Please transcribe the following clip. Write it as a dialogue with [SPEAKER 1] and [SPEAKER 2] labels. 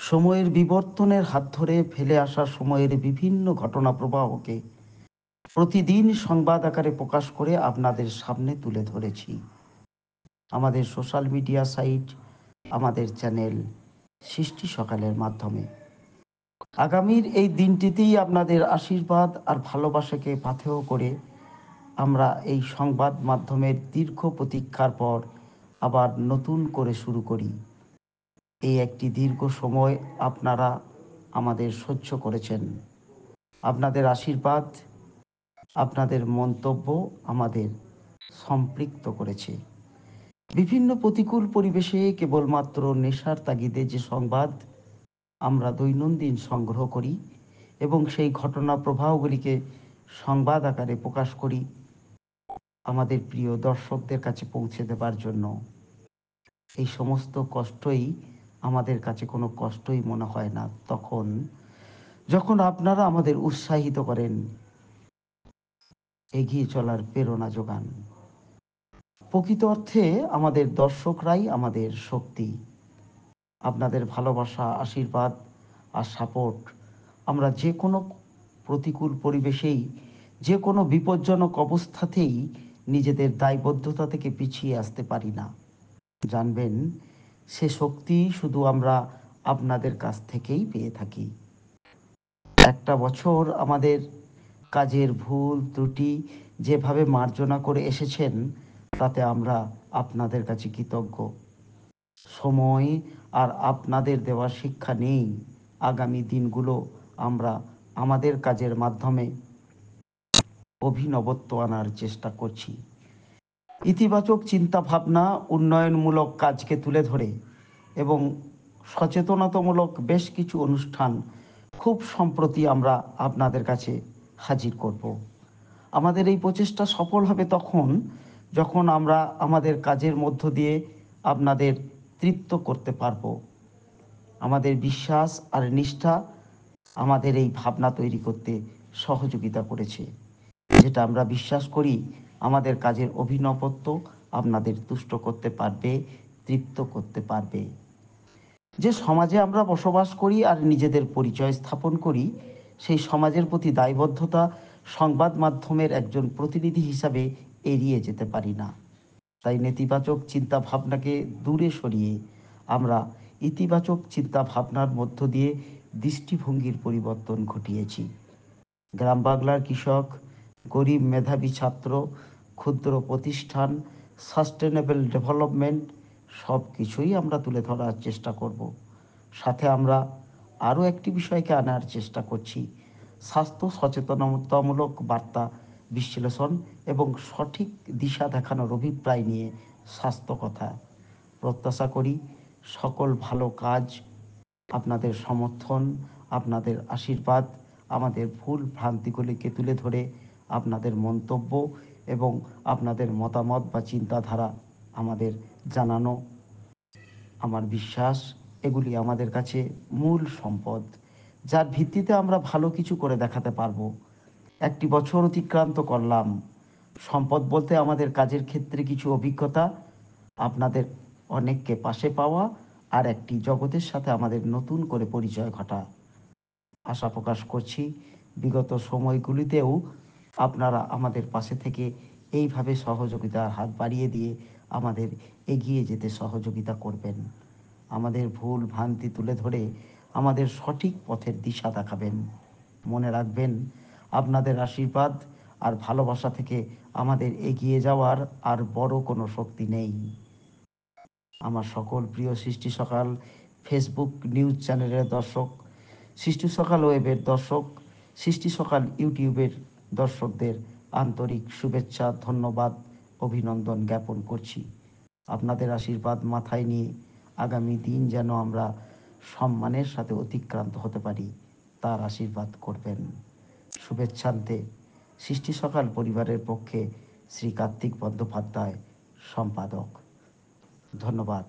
[SPEAKER 1] সময়ের বিবর্তনের হাত ধরে ফেলে আসা সময়ের বিভিন্ন ঘটনা প্রবাহকে প্রতিদিন সংবাদ আকারে প্রকাশ করে আপনাদের সামনে তুলে ধরেছি। আমাদের সোশ্যাল মিডিয়া সাইট, আমাদের চ্যানেল সৃষ্টি সকালের মাধ্যমে আগামীর এই দিনটিতেই আপনাদের আশীর্বাদ আর ভালোবাসাকে পাথেয় করে আমরা এই সংবাদ মাধ্যমের দীর্ঘ প্রতীক্ষার পর আবার নতুন করে শুরু করি। এই একটি দীর্ঘ সময় আপনারা আমাদের সহ্য করেছেন। আপনাদের আশীর্বাদ, আপনাদের মন্তব্য আমাদের সম্পৃক্ত করেছে। বিভিন্ন প্রতিকূল পরিবেশে কেবলমাত্র নেশার তাগিদে যে সংবাদ আমরা দৈনন্দিন সংগ্রহ করি এবং সেই ঘটনা প্রবাহগুলিকে সংবাদ আকারে প্রকাশ করি আমাদের প্রিয় দর্শকদের কাছে পৌঁছে দেবার জন্য, এই সমস্ত কষ্টই আমাদের কাছে কোনো কষ্টই মনে হয় না যখন আপনারা আমাদের উৎসাহিত করেন, এগিয়ে চলার প্রেরণা যোগান। প্রকৃত অর্থে আমাদের দর্শকরাই আমাদের শক্তি। আপনাদের ভালোবাসা, আশীর্বাদ আর সাপোর্ট আমরা যে কোনো প্রতিকূল পরিবেশেই, যে কোনো বিপজ্জনক অবস্থাতেই নিজেদের দায়বদ্ধতা থেকে পিছিয়ে আসতে পারি না। জানবেন, সে শক্তি শুধু আমরা আপনাদের কাছ থেকেই পেয়ে থাকি। একটা বছর আমাদের কাজের ভুল ত্রুটি যেভাবে মার্জনা করে এসেছেন, তাতে আমরা আপনাদের কাছে কৃতজ্ঞ। সময় আর আপনাদের দেওয়া শিক্ষা নেই, আগামী দিনগুলো আমরা আমাদের কাজের মাধ্যমে অভিনবত্ব আনার চেষ্টা করছি। ইতিবাচক চিন্তা ভাবনা, উন্নয়নমূলক কাজকে তুলে ধরে এবং সচেতনতামূলক বেশ কিছু অনুষ্ঠান খুব সম্প্রতি আমরা আপনাদের কাছে হাজির করব। আমাদের এই প্রচেষ্টা সফল হবে যখন আমরা আমাদের কাজের মধ্য দিয়ে আপনাদের তৃপ্ত করতে পারব। আমাদের বিশ্বাস আর নিষ্ঠা আমাদের এই ভাবনা তৈরি করতে সহযোগিতা করেছে, যেটা আমরা বিশ্বাস করি আমাদের কাজের অভিনবত্ব আপনাদের তুষ্ট করতে পারবে, তৃপ্ত করতে পারবে। যে সমাজে আমরা বসবাস করি আর নিজেদের পরিচয় স্থাপন করি, সেই সমাজের প্রতি দায়বদ্ধতা সংবাদ মাধ্যমের একজন প্রতিনিধি হিসাবে এড়িয়ে যেতে পারি না। তাই নেতিবাচক চিন্তা ভাবনাকে দূরে সরিয়ে আমরা ইতিবাচক চিন্তা ভাবনার মধ্য দিয়ে দৃষ্টিভঙ্গির পরিবর্তন ঘটিয়েছি। গ্রাম বাংলার কৃষক, গরিব মেধাবী ছাত্র, ক্ষুদ্র প্রতিষ্ঠান, সাস্টেনেবল ডেভেলপমেন্ট সব কিছুই আমরা তুলে ধরার চেষ্টা করব। সাথে আমরা আরও একটি বিষয়কে আনার চেষ্টা করছি, স্বাস্থ্য সচেতনতামূলক বার্তা বিশ্লেষণ এবং সঠিক দিশা দেখানোর অভিপ্রায় নিয়ে স্বাস্থ্য কথা। প্রত্যাশা করি সকল ভালো কাজ, আপনাদের সমর্থন, আপনাদের আশীর্বাদ, আমাদের ভুল ভ্রান্তিগুলিকে তুলে ধরে আপনাদের মন্তব্য এবং আপনাদের মতামত বা চিন্তাধারা আমাদের জানানো, আমার বিশ্বাস এগুলি আমাদের কাছে মূল সম্পদ, যার ভিত্তিতে আমরা ভালো কিছু করে দেখাতে পারবো। একটি বছর অতিক্রান্ত করলাম। সম্পদ বলতে আমাদের কাজের ক্ষেত্রে কিছু অভিজ্ঞতা, আপনাদের অনেককে পাশে পাওয়া আর একটি জগতের সাথে আমাদের নতুন করে পরিচয় ঘটা। আশা প্রকাশ করছি বিগত সময়গুলিতেও আপনারা আমাদের পাশে থেকে এইভাবে সহযোগিতার হাত বাড়িয়ে দিয়ে আমাদের এগিয়ে যেতে সহযোগিতা করবেন। আমাদের ভুল ভ্রান্তি তুলে ধরে আমাদের সঠিক পথের দিশা দেখাবেন। মনে রাখবেন, আপনাদের আশীর্বাদ আর ভালোবাসা থেকে আমাদের এগিয়ে যাওয়ার আর বড় কোনো শক্তি নেই। আমার সকল প্রিয় সৃষ্টি সকাল ফেসবুক নিউজ চ্যানেলের দর্শক, সৃষ্টি সকাল ওয়েবের দর্শক, সৃষ্টি সকাল ইউটিউবের দর্শকদের আন্তরিক শুভেচ্ছা, ধন্যবাদ, অভিনন্দন জ্ঞাপন করছি। আপনাদের আশীর্বাদ মাথায় নিয়ে আগামী দিন যেন আমরা সম্মানের সাথে অতিক্রান্ত হতে পারি, তার আশীর্বাদ করবেন। শুভেচ্ছান্তে সৃষ্টি সকাল পরিবারের পক্ষে শ্রী কার্তিক বন্দ্যোপাধ্যায়, সম্পাদক। ধন্যবাদ।